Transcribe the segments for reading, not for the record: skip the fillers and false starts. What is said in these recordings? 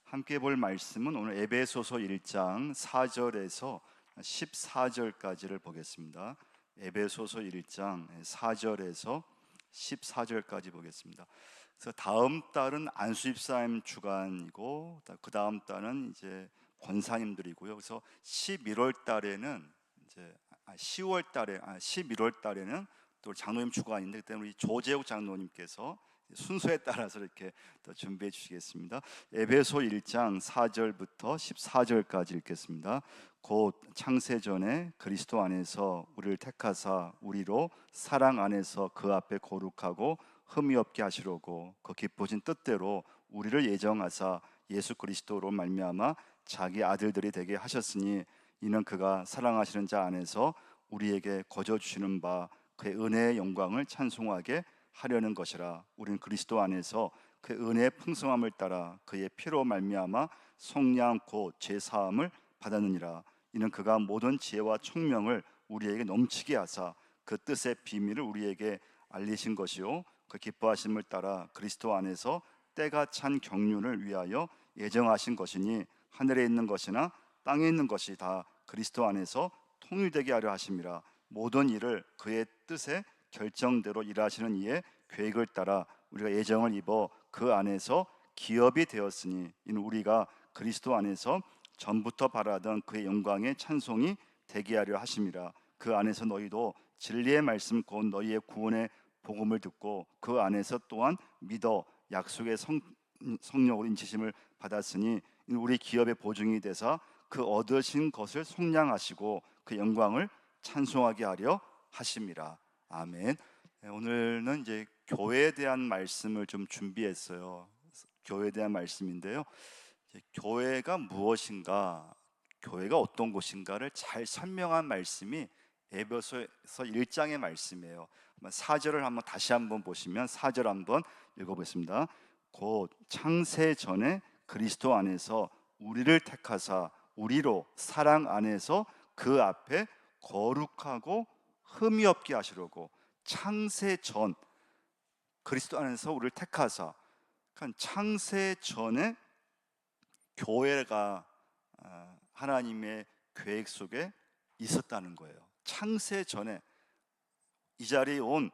함께 볼 말씀은 오늘 에베소서 1장 4절에서 14절까지를 보겠습니다. 에베소서 1장 4절에서 14절까지 보겠습니다. 그래서 다음 달은 안수집사님 주간이고 그 다음 달은 이제 권사님들이고요. 그래서 11월 달에는 이제 11월 달에는 또 장로님 주간인데 그때 우리 조재욱 장로님께서 순서에 따라서 이렇게 또 준비해 주시겠습니다. 에베소 1장 4절부터 14절까지 읽겠습니다. 곧 창세전에 그리스도 안에서 우리를 택하사 우리로 사랑 안에서 그 앞에 거룩하고 흠이 없게 하시려고 그 기쁘신 뜻대로 우리를 예정하사 예수 그리스도로 말미암아 자기 아들들이 되게 하셨으니 이는 그가 사랑하시는 자 안에서 우리에게 거저 주시는 바 그의 은혜의 영광을 찬송하게 하려는 것이라. 우리는 그리스도 안에서 그 은혜의 풍성함을 따라 그의 피로 말미암아 속량 곧 죄 사함을 받았느니라. 이는 그가 모든 지혜와 총명을 우리에게 넘치게 하사 그 뜻의 비밀을 우리에게 알리신 것이요 그 기뻐하심을 따라 그리스도 안에서 때가 찬 경륜을 위하여 예정하신 것이니 하늘에 있는 것이나 땅에 있는 것이 다 그리스도 안에서 통일되게 하려 하심이라. 모든 일을 그의 뜻에 결정대로 일하시는 이의 계획을 따라 우리가 예정을 입어 그 안에서 기업이 되었으니 이는 우리가 그리스도 안에서 전부터 바라던 그의 영광의 찬송이 되게 하려 하심이라. 그 안에서 너희도 진리의 말씀 곧 너희의 구원의 복음을 듣고 그 안에서 또한 믿어 약속의 성령으로 인치심을 받았으니 우리 기업의 보증이 되사 그 얻으신 것을 속량하시고 그 영광을 찬송하게 하려 하심이라. 아멘. 오늘은 이제 교회에 대한 말씀을 좀 준비했어요. 교회에 대한 말씀인데요. 교회가 무엇인가, 교회가 어떤 곳인가를 잘 설명한 말씀이 에베소서 1장의 말씀이에요. 4절을 다시 한번 보시면 4절 한번 읽어보겠습니다. 곧 창세 전에 그리스도 안에서 우리를 택하사 우리로 사랑 안에서 그 앞에 거룩하고 흠이 없게 하시려고. 창세 전 그리스도 안에서 우리를 택하사, 그러니까 창세 전에 교회가 하나님의 계획 속에 있었다는 거예요. 창세 전에 이 자리에 온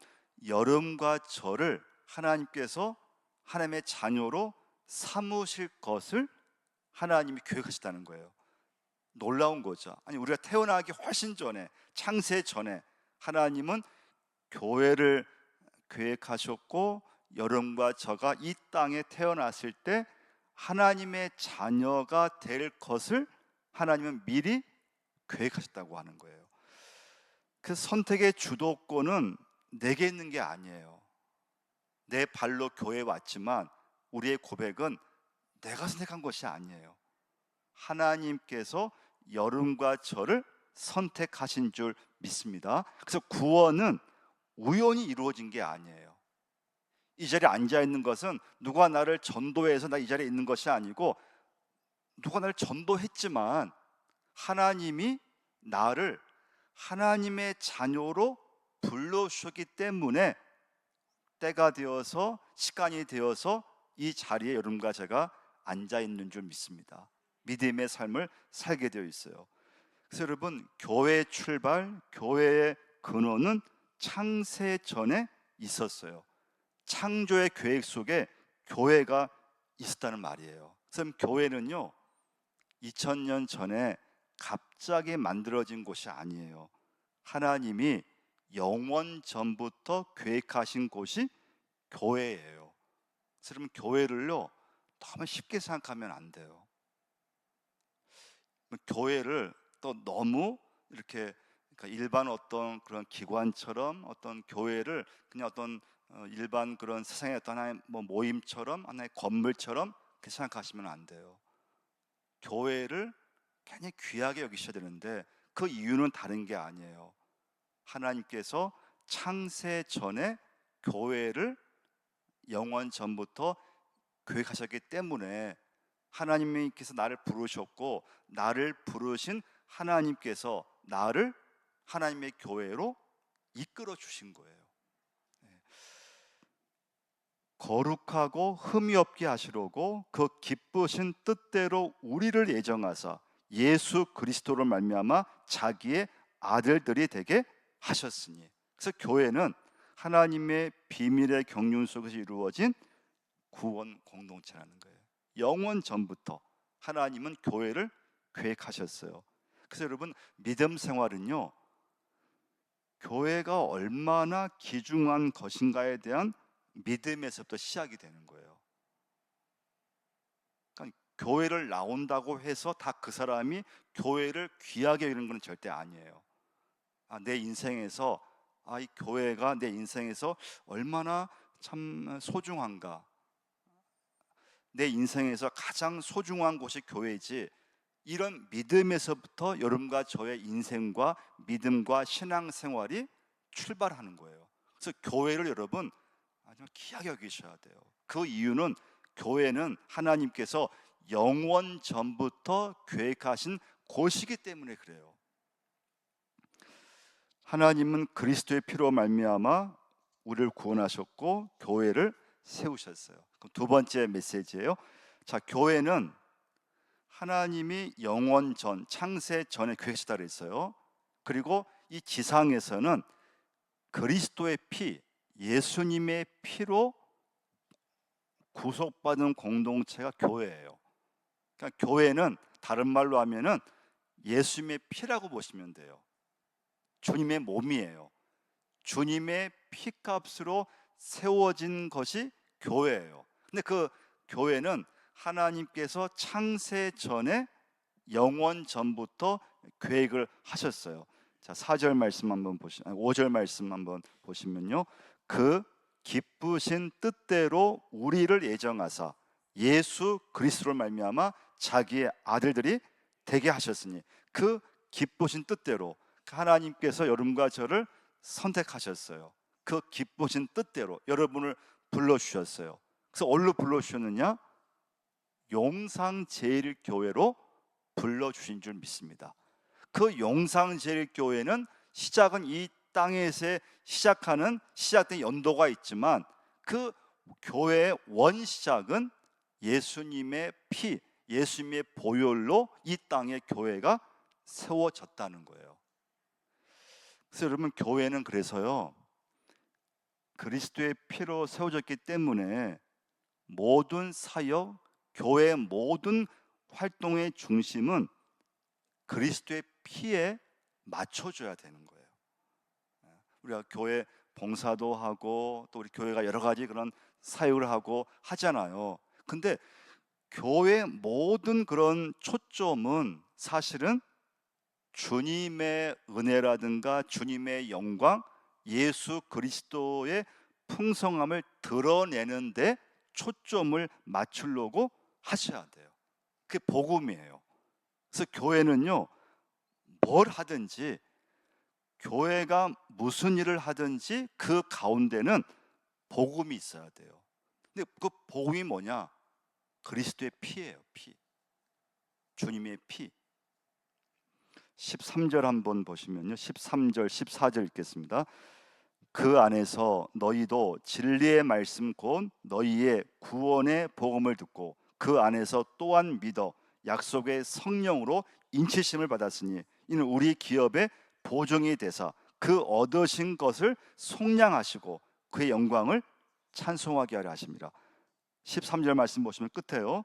여름과 저를 하나님께서 하나님의 자녀로 삼으실 것을 하나님이 계획하셨다는 거예요. 놀라운 거죠. 아니, 우리가 태어나기 훨씬 전에, 창세 전에 하나님은 교회를 계획하셨고, 여러분과 저가 이 땅에 태어났을 때 하나님의 자녀가 될 것을 하나님은 미리 계획하셨다고 하는 거예요. 그 선택의 주도권은 내게 있는 게 아니에요. 내 발로 교회에 왔지만 우리의 고백은 내가 선택한 것이 아니에요. 하나님께서 여러분과 저를 선택하신 줄 믿습니다. 그래서 구원은 우연히 이루어진 게 아니에요. 이 자리에 앉아 있는 것은 누가 나를 전도해서 나 이 자리에 있는 것이 아니고, 누가 나를 전도했지만 하나님이 나를 하나님의 자녀로 불러주셨기 때문에 때가 되어서, 시간이 되어서 이 자리에 여러분과 제가 앉아 있는 줄 믿습니다. 믿음의 삶을 살게 되어 있어요. 그래서 여러분, 교회의 출발, 교회의 근원은 창세 전에 있었어요. 창조의 계획 속에 교회가 있었다는 말이에요. 그래서 교회는요, 2000년 전에 갑자기 만들어진 곳이 아니에요. 하나님이 영원 전부터 계획하신 곳이 교회예요. 그래서 여러분, 교회를요 너무 쉽게 생각하면 안 돼요. 교회를 또 너무 이렇게, 그러니까 일반 어떤 그런 기관처럼, 어떤 교회를 그냥 어떤 일반 그런 세상의 어떤 하나의 모임처럼, 하나의 건물처럼 그렇게 생각하시면 안 돼요. 교회를 굉장히 귀하게 여기셔야 되는데 그 이유는 다른 게 아니에요. 하나님께서 창세 전에 교회를 영원 전부터 계획하셨기 때문에, 하나님께서 나를 부르셨고, 나를 부르신 하나님께서 나를 하나님의 교회로 이끌어 주신 거예요. 거룩하고 흠이 없게 하시려고 그 기쁘신 뜻대로 우리를 예정하사 예수 그리스도로 말미암아 자기의 아들들이 되게 하셨으니. 그래서 교회는 하나님의 비밀의 경륜 속에서 이루어진 구원 공동체라는 거예요. 영원 전부터 하나님은 교회를 계획하셨어요. 그래서 여러분, 믿음 생활은요, 교회가 얼마나 귀중한 것인가에 대한 믿음에서부터 시작이 되는 거예요. 그러니까 교회를 나온다고 해서 다 그 사람이 교회를 귀하게 여기는 건 절대 아니에요. 내 인생에서 이 교회가 내 인생에서 얼마나 참 소중한가, 내 인생에서 가장 소중한 곳이 교회지, 이런 믿음에서부터 여러분과 저의 인생과 믿음과 신앙생활이 출발하는 거예요. 그래서 교회를 여러분 아주 귀하게 여기셔야 돼요. 그 이유는 교회는 하나님께서 영원 전부터 계획하신 곳이기 때문에 그래요. 하나님은 그리스도의 피로 말미암아 우리를 구원하셨고 교회를 세우셨어요. 그럼 두 번째 메시지예요. 자, 교회는 하나님이 영원 전, 창세 전에 계획하셨다 그랬어요. 그리고 이 지상에서는 그리스도의 피, 예수님의 피로 구속받은 공동체가 교회예요. 그러니까 교회는 다른 말로 하면은 예수님의 피라고 보시면 돼요. 주님의 몸이에요. 주님의 피값으로 세워진 것이 교회예요. 근데 그 교회는 하나님께서 창세 전에 영원 전부터 계획을 하셨어요. 자, 4절 말씀 한번 5절 말씀 한번 보시면요. 그 기쁘신 뜻대로 우리를 예정하사 예수 그리스도로 말미암아 자기의 아들들이 되게 하셨으니. 그 기쁘신 뜻대로 하나님께서 여러분과 저를 선택하셨어요. 그 기쁘신 뜻대로 여러분을 불러주셨어요. 그래서 어디로 불러주셨느냐? 용상제일교회로 불러주신 줄 믿습니다. 그 용상제일교회는 시작은 이 땅에서 시작된 연도가 있지만 그 교회의 원시작은 예수님의 피, 예수님의 보혈로 이 땅에 교회가 세워졌다는 거예요. 그래서 여러분, 교회는 그래서요, 그리스도의 피로 세워졌기 때문에 모든 사역, 교회의 모든 활동의 중심은 그리스도의 피에 맞춰줘야 되는 거예요. 우리가 교회 봉사도 하고 또 우리 교회가 여러 가지 그런 사역을 하고 하잖아요. 근데 교회의 모든 그런 초점은 사실은 주님의 은혜라든가 주님의 영광, 예수 그리스도의 풍성함을 드러내는데 초점을 맞추려고 하셔야 돼요. 그게 복음이에요. 그래서 교회는요, 뭘 하든지, 교회가 무슨 일을 하든지 그 가운데는 복음이 있어야 돼요. 근데 그 복음이 뭐냐? 그리스도의 피예요. 피, 주님의 피. 13절 한번 보시면요, 13절 14절 읽겠습니다. 그 안에서 너희도 진리의 말씀 곧 너희의 구원의 복음을 듣고 그 안에서 또한 믿어 약속의 성령으로 인치심을 받았으니 이는 우리 기업의 보증이 되사 그 얻으신 것을 속량하시고 그의 영광을 찬송하게 하려 하십니다. 13절 말씀 보시면 끝에요,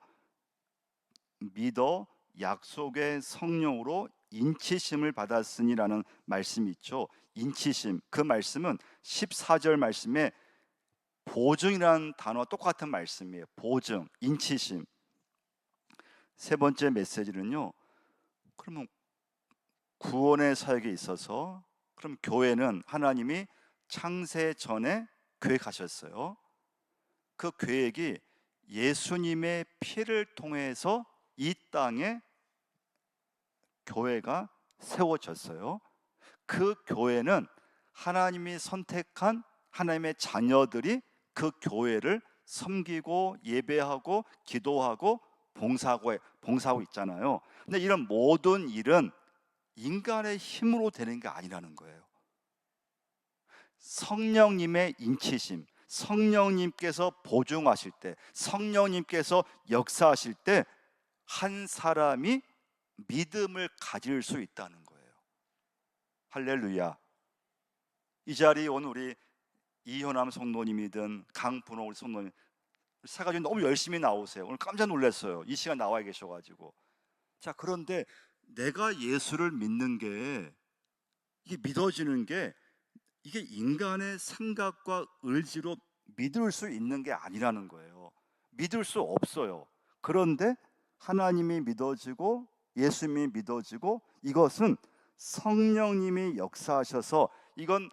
믿어 약속의 성령으로 인치심을 받았으니라는 말씀이 있죠. 인치심, 그 말씀은 14절 말씀에 보증이라는 단어와 똑같은 말씀이에요. 보증, 인치심. 세 번째 메시지는요, 그러면 구원의 사역에 있어서 그럼 교회는 하나님이 창세 전에 계획하셨어요. 그 계획이 예수님의 피를 통해서 이 땅에 교회가 세워졌어요. 그 교회는 하나님이 선택한 하나님의 자녀들이 그 교회를 섬기고 예배하고 기도하고 봉사하고 있잖아요. 근데 이런 모든 일은 인간의 힘으로 되는 게 아니라는 거예요. 성령님의 인치심, 성령님께서 보증하실 때, 성령님께서 역사하실 때 한 사람이 믿음을 가질 수 있다는 거예요. 할렐루야. 이 자리에 온 우리 이효남 성도님이든 강분호 우리 성도님 세 가지 너무 열심히 나오세요. 오늘 깜짝 놀랐어요. 이 시간 나와 계셔가지고. 자, 그런데 내가 예수를 믿는 게, 이게 믿어지는 게, 이게 인간의 생각과 의지로 믿을 수 있는 게 아니라는 거예요. 믿을 수 없어요. 그런데 하나님이 믿어지고 예수님이 믿어지고, 이것은 성령님이 역사하셔서, 이건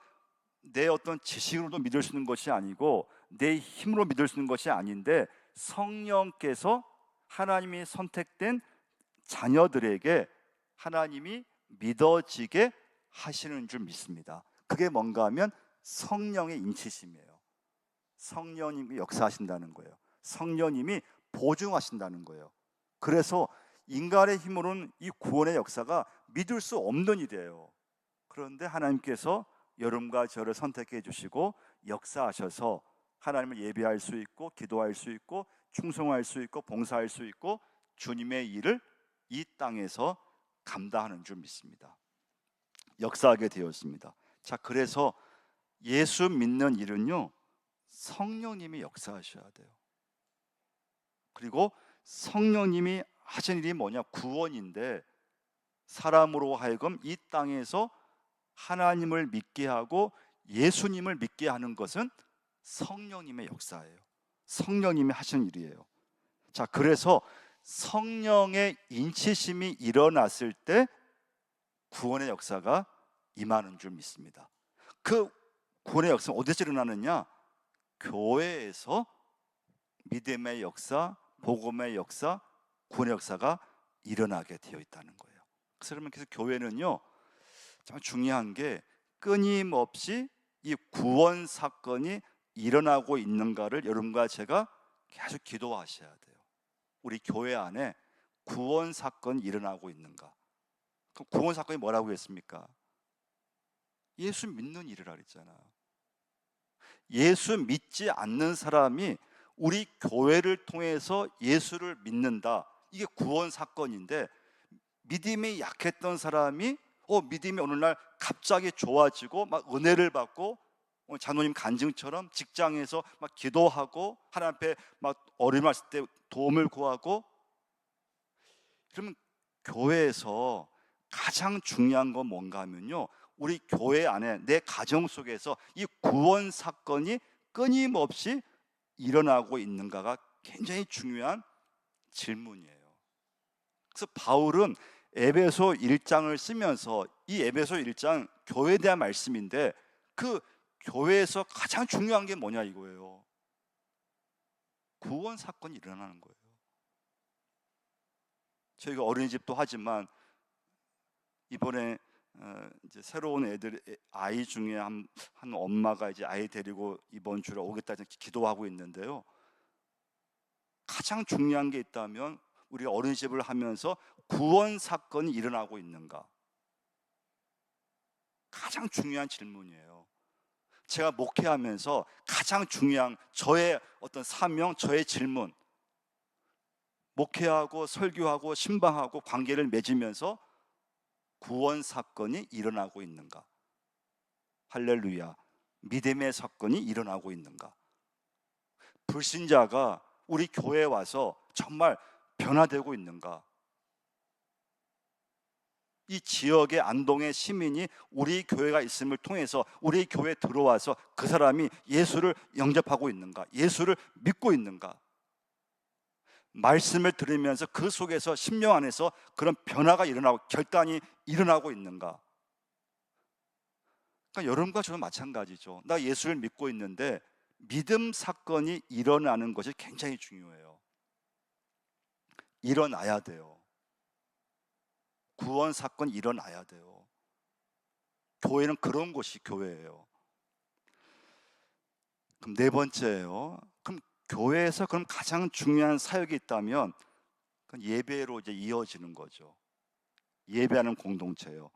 내 어떤 지식으로도 믿을 수 있는 것이 아니고 내 힘으로 믿을 수 있는 것이 아닌데, 성령께서 하나님이 선택된 자녀들에게 하나님이 믿어지게 하시는 줄 믿습니다. 그게 뭔가 하면 성령의 인치심이에요. 성령님이 역사하신다는 거예요. 성령님이 보증하신다는 거예요. 그래서 인간의 힘으로는 이 구원의 역사가 믿을 수 없는 일이에요. 그런데 하나님께서 여러분과 저를 선택해 주시고 역사하셔서 하나님을 예배할 수 있고 기도할 수 있고 충성할 수 있고 봉사할 수 있고 주님의 일을 이 땅에서 감당하는 줄 믿습니다. 역사하게 되었습니다. 자, 그래서 예수 믿는 일은요, 성령님이 역사하셔야 돼요. 그리고 성령님이 하신 일이 뭐냐? 구원인데, 사람으로 하여금 이 땅에서 하나님을 믿게 하고 예수님을 믿게 하는 것은 성령님의 역사예요. 성령님이 하시는 일이에요. 자, 그래서 성령의 인치심이 일어났을 때 구원의 역사가 임하는 줄 믿습니다. 그 구원의 역사는 어디서 일어나느냐? 교회에서 믿음의 역사, 복음의 역사, 구원의 역사가 일어나게 되어 있다는 거예요. 그래서 교회는요, 참 중요한 게 끊임없이 이 구원 사건이 일어나고 있는가를 여러분과 제가 계속 기도하셔야 돼요. 우리 교회 안에 구원 사건이 일어나고 있는가? 그럼 구원 사건이 뭐라고 했습니까? 예수 믿는 일이라 그랬잖아요. 예수 믿지 않는 사람이 우리 교회를 통해서 예수를 믿는다. 이게 구원 사건인데, 믿음이 약했던 사람이 믿음이 어느 날 갑자기 좋아지고 막 은혜를 받고, 장로님 간증처럼 직장에서 막 기도하고 하나님 앞에 막 어려움을 때 도움을 구하고, 그러면 교회에서 가장 중요한 건 뭔가 하면요, 우리 교회 안에 내 가정 속에서 이 구원 사건이 끊임없이 일어나고 있는가가 굉장히 중요한 질문이에요. 그래서 바울은 에베소 1장을 쓰면서, 이 에베소 1장 교회에 대한 말씀인데, 그 교회에서 가장 중요한 게 뭐냐 이거예요. 구원 사건이 일어나는 거예요. 저희가 어린이집도 하지만 이번에 이제 새로운 아이 중에 한 엄마가 이제 아이 데리고 이번 주에 오겠다 기도하고 있는데요. 가장 중요한 게 있다면 우리가 어린이집을 하면서 구원 사건이 일어나고 있는가? 가장 중요한 질문이에요. 제가 목회하면서 가장 중요한 저의 어떤 사명, 저의 질문, 목회하고 설교하고 신방하고 관계를 맺으면서 구원 사건이 일어나고 있는가? 할렐루야. 믿음의 사건이 일어나고 있는가? 불신자가 우리 교회에 와서 정말 변화되고 있는가? 이 지역의 안동의 시민이 우리 교회가 있음을 통해서 우리 교회에 들어와서 그 사람이 예수를 영접하고 있는가? 예수를 믿고 있는가? 말씀을 들으면서 그 속에서 심령 안에서 그런 변화가 일어나고 결단이 일어나고 있는가? 그러니까 여러분과 저는 마찬가지죠. 나 예수를 믿고 있는데 믿음 사건이 일어나는 것이 굉장히 중요해요. 일어나야 돼요. 구원 사건이 일어나야 돼요. 교회는 그런 곳이 교회예요. 그럼 네 번째예요. 그럼 교회에서 그럼 가장 중요한 사역이 있다면 그건 예배로 이제 이어지는 거죠. 예배하는 공동체예요.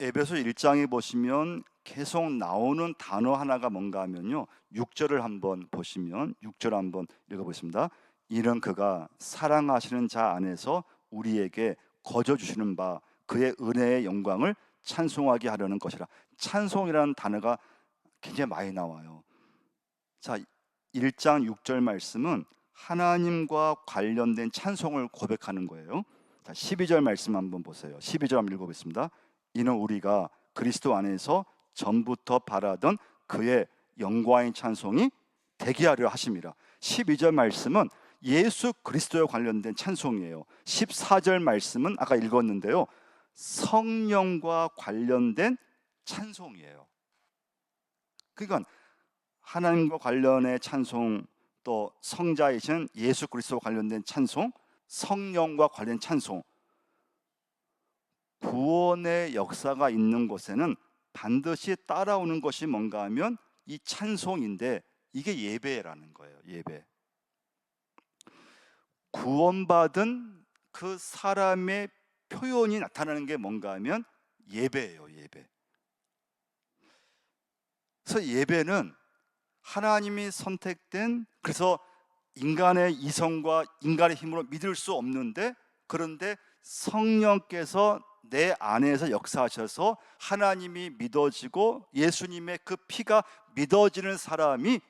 에베소 1장에 보시면 계속 나오는 단어 하나가 뭔가 하면요, 6절을 한번 보시면 6절 한번 읽어보겠습니다. 이는 그가 사랑하시는 자 안에서 우리에게 거저 주시는 바 그의 은혜의 영광을 찬송하게 하려는 것이라. 찬송이라는 단어가 굉장히 많이 나와요. 자, 1장 6절 말씀은 하나님과 관련된 찬송을 고백하는 거예요. 자, 12절 말씀 한번 보세요. 12절 한번 읽어보겠습니다. 이는 우리가 그리스도 안에서 전부터 바라던 그의 영광의 찬송이 되게 하려 하심이라. 12절 말씀은 예수 그리스도에 관련된 찬송이에요. 14절 말씀은 아까 읽었는데요, 성령과 관련된 찬송이에요. 그러니까 하나님과 관련의 찬송, 또 성자이신 예수 그리스도와 관련된 찬송, 성령과 관련 찬송, 구원의 역사가 있는 곳에는 반드시 따라오는 것이 뭔가 하면 이 찬송인데, 이게 예배라는 거예요. 예배. 구원받은 그 사람의 표현이 나타나는 게 뭔가 하면 예배예요. 예배. 그래서 예배는 하나님이 선택된, 그래서 인간의 이성과 인간의 힘으로 믿을 수 없는데, 그런데 성령께서 내 안에서 역사하셔서 하나님이 믿어지고 예수님의 그 피가 믿어지는 사람이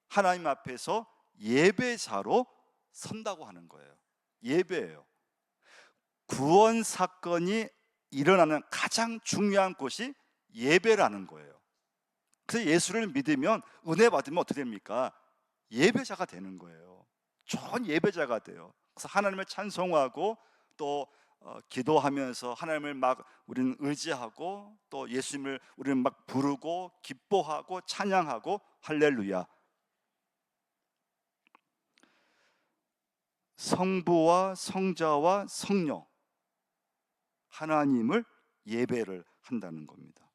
하나님 앞에서 예배자로 선다고 하는 거예요. 예배예요. 구원 사건이 일어나는 가장 중요한 곳이 예배라는 거예요. 그래서 예수를 믿으면, 은혜 받으면 어떻게 됩니까? 예배자가 되는 거예요. 좋은 예배자가 돼요. 그래서 하나님을 찬송하고 또 기도하면서 하나님을 막 우리는 의지하고, 또 예수님을 우리는 막 부르고 기뻐하고 찬양하고, 할렐루야. 성부와 성자와 성령, 하나님을 예배를 한다는 겁니다.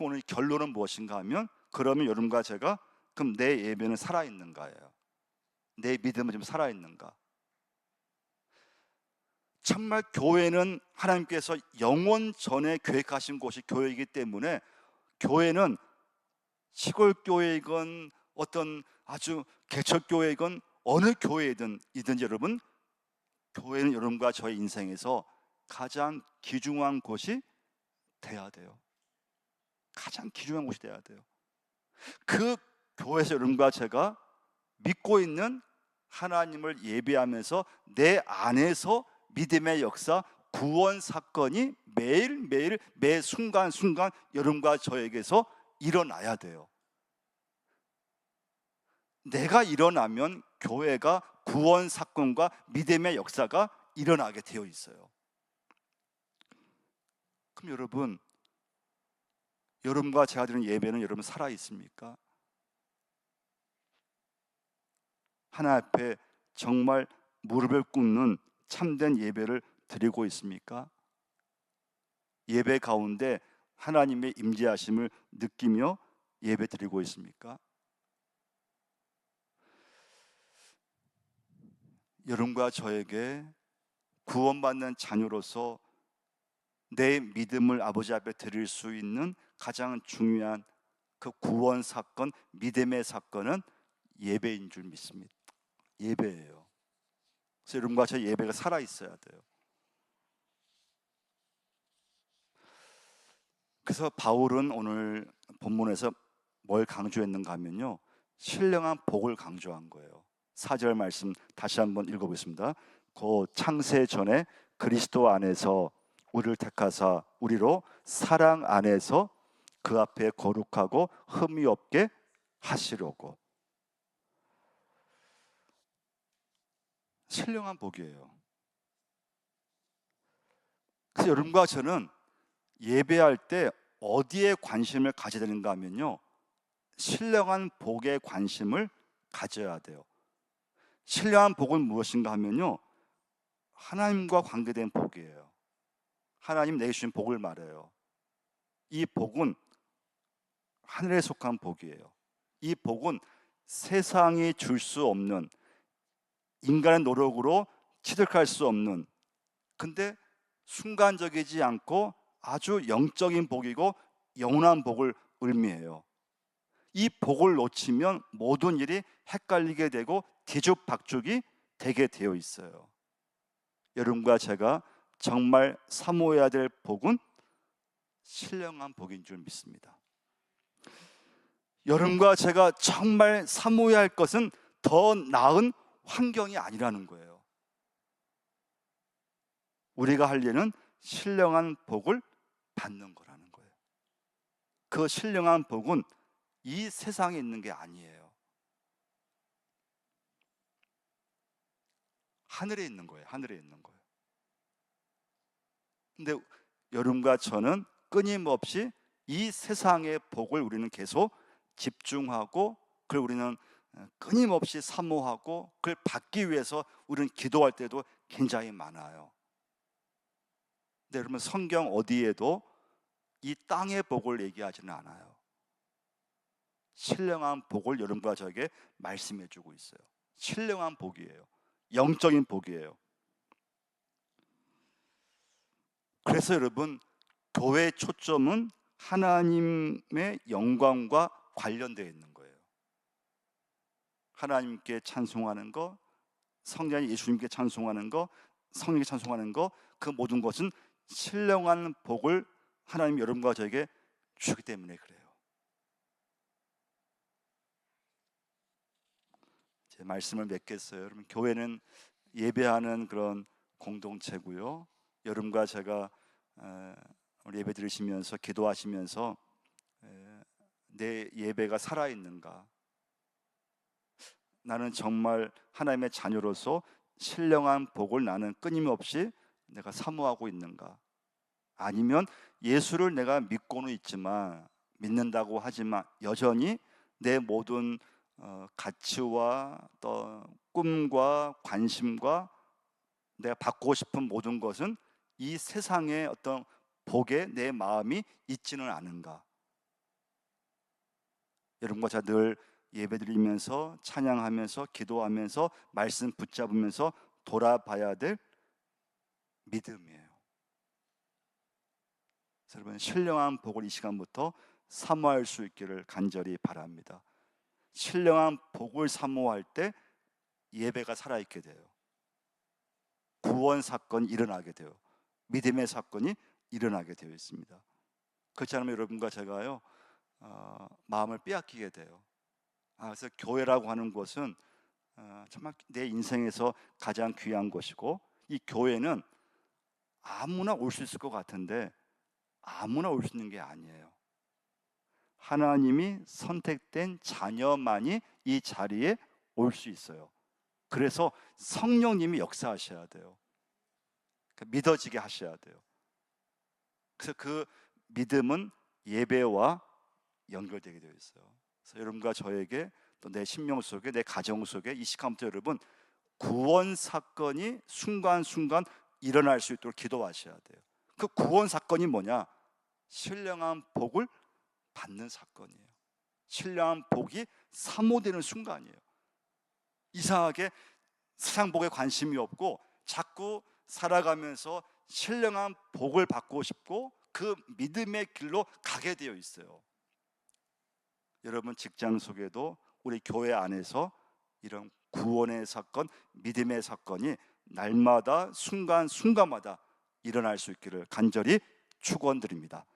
오늘 결론은 무엇인가 하면, 그러면 여러분과 제가, 그럼 내 예배는 살아있는가예요. 내 믿음은 좀 살아있는가? 정말 교회는 하나님께서 영원 전에 계획하신 곳이 교회이기 때문에, 교회는 시골 교회이건 어떤 아주 개척 교회이건 어느 교회이든지 여러분, 교회는 여러분과 저의 인생에서 가장 귀중한 곳이 돼야 돼요. 가장 귀중한 곳이 돼야 돼요. 그 교회에서 여러분과 제가 믿고 있는 하나님을 예배하면서 내 안에서 믿음의 역사, 구원 사건이 매일매일 매 순간순간 여러분과 저에게서 일어나야 돼요. 내가 일어나면 교회가 구원 사건과 믿음의 역사가 일어나게 되어 있어요. 그럼 여러분과 제가 드리는 예배는 여러분 살아 있습니까? 하나님 앞에 정말 무릎을 꿇는 참된 예배를 드리고 있습니까? 예배 가운데 하나님의 임재하심을 느끼며 예배 드리고 있습니까? 여러분과 저에게 구원받는 자녀로서 내 믿음을 아버지 앞에 드릴 수 있는 가장 중요한 그 구원 사건, 믿음의 사건은 예배인 줄 믿습니다. 예배예요. 그래서 여러분과 저 예배가 살아 있어야 돼요. 그래서 바울은 오늘 본문에서 뭘 강조했는가 하면요, 신령한 복을 강조한 거예요. 4절 말씀 다시 한번 읽어보겠습니다. 그 창세 전에 그리스도 안에서 우리를 택하사 우리로 사랑 안에서 그 앞에 거룩하고 흠이 없게 하시려고. 신령한 복이에요. 그래서 여러분과 저는 예배할 때 어디에 관심을 가져야 되는가 하면요, 신령한 복에 관심을 가져야 돼요. 신령한 복은 무엇인가 하면요, 하나님과 관계된 복이에요. 하나님 내게 주신 복을 말해요. 이 복은 하늘에 속한 복이에요. 이 복은 세상이 줄 수 없는, 인간의 노력으로 취득할 수 없는, 근데 순간적이지 않고 아주 영적인 복이고 영원한 복을 의미해요. 이 복을 놓치면 모든 일이 헷갈리게 되고 뒤죽박죽이 되게 되어 있어요. 여러분과 제가 정말 사모해야 될 복은 신령한 복인 줄 믿습니다. 여러분과 제가 정말 사모해야 할 것은 더 나은 환경이 아니라는 거예요. 우리가 할 일은 신령한 복을 받는 거라는 거예요. 그 신령한 복은 이 세상에 있는 게 아니에요. 하늘에 있는 거예요. 하늘에 있는 거예요. 근데 여러분과 저는 끊임없이 이 세상의 복을 우리는 계속 집중하고, 그걸 우리는 끊임없이 사모하고, 그걸 받기 위해서 우리는 기도할 때도 굉장히 많아요. 근데 여러분, 성경 어디에도 이 땅의 복을 얘기하지는 않아요. 신령한 복을 여러분과 저에게 말씀해 주고 있어요. 신령한 복이에요. 영적인 복이에요. 그래서 여러분, 교회의 초점은 하나님의 영광과 관련되어 있는 거예요. 하나님께 찬송하는 거, 성자 예수님께 찬송하는 거, 성령께 찬송하는 거, 그 모든 것은 신령한 복을 하나님 여러분과 저에게 주기 때문에 그래요. 제 말씀을 맺겠어요. 여러분, 교회는 예배하는 그런 공동체고요. 여러분과 제가 우리 예배 드리시면서 기도하시면서 내 예배가 살아있는가, 나는 정말 하나님의 자녀로서 신령한 복을 나는 끊임없이 내가 사모하고 있는가, 아니면 예수를 내가 믿고는 있지만, 믿는다고 하지만 여전히 내 모든 가치와 또 꿈과 관심과 내가 받고 싶은 모든 것은 이 세상의 어떤 복에 내 마음이 있지는 않은가. 여러분과 제가 늘 예배드리면서 찬양하면서 기도하면서 말씀 붙잡으면서 돌아봐야 될 믿음이에요. 여러분, 신령한 복을 이 시간부터 사모할 수 있기를 간절히 바랍니다. 신령한 복을 사모할 때 예배가 살아있게 돼요. 구원 사건이 일어나게 돼요. 믿음의 사건이 일어나게 되어 있습니다. 그렇지 않으면 여러분과 제가요 마음을 빼앗기게 돼요. 그래서 교회라고 하는 것은 정말 내 인생에서 가장 귀한 것이고, 이 교회는 아무나 올 수 있을 것 같은데 아무나 올 수 있는 게 아니에요. 하나님이 선택된 자녀만이 이 자리에 올 수 있어요. 그래서 성령님이 역사하셔야 돼요. 믿어지게 하셔야 돼요. 그래서 그 믿음은 예배와 연결되게 되어 있어요. 그래서 여러분과 저에게 또 내 심령 속에, 내 가정 속에 이 시간부터 여러분 구원 사건이 순간순간 일어날 수 있도록 기도하셔야 돼요. 그 구원 사건이 뭐냐? 신령한 복을 받는 사건이에요. 신령한 복이 사모되는 순간이에요. 이상하게 세상 복에 관심이 없고 자꾸 살아가면서 신령한 복을 받고 싶고 그 믿음의 길로 가게 되어 있어요. 여러분 직장 속에도 우리 교회 안에서 이런 구원의 사건, 믿음의 사건이 날마다 순간순간마다 일어날 수 있기를 간절히 축원드립니다.